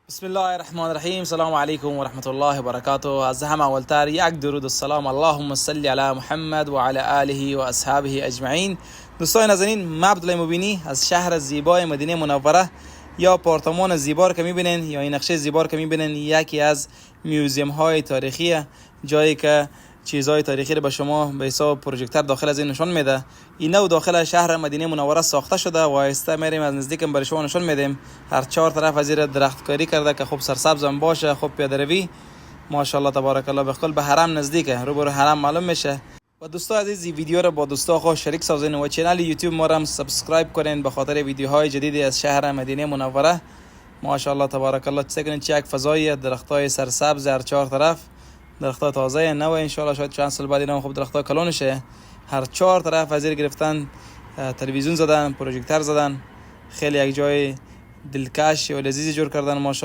بسم الله الرحمن الرحیم. سلام علیکم و رحمت الله و برکاته. از همه اولتر یک درود و سلام اللهم صل علی محمد و علی آله و اصحابه اجمعین. دوستان نازنین، من عبدالله مبینی از شهر زیبای مدینه منوره یا آپارتمان زیبا که میبینین یا این نقشه زیبا که میبینین یکی از میوزیم های تاریخی، جایی که چیزهای تاریخی رو به شما به حساب پروژکتور داخل از این نشان میده. اینو داخل شهر مدینه منوره ساخته شده و آهسته میریم از نزدیکم برای شما نشان میدیم. هر چهار طرف از این درختکاری کرده که خوب سرسبز هم باشه، خوب پیاده روی ماشاءالله تبارک الله بخل به حرم نزدیکه، روبرو حرم معلوم میشه. و دوستا عزیز، این ویدیو رو با دوستا خود شریک سازین و کانال یوتیوب ما رو سابسکرایب کنین به خاطر ویدیوهای جدیدی از شهر مدینه منوره. ماشاءالله تبارک الله چه یک فضای درختای سرسبز هر چهار طرف، درختای تازه نو ان شاء الله شاید چند سال بعد اینا خوب درختای کلون شه. هر چهار طرف از گرفتن تلویزیون زدن، پروژکتور زدن، خیلی یک جای دلکش و لذیذ جور کردن ماشاءالله.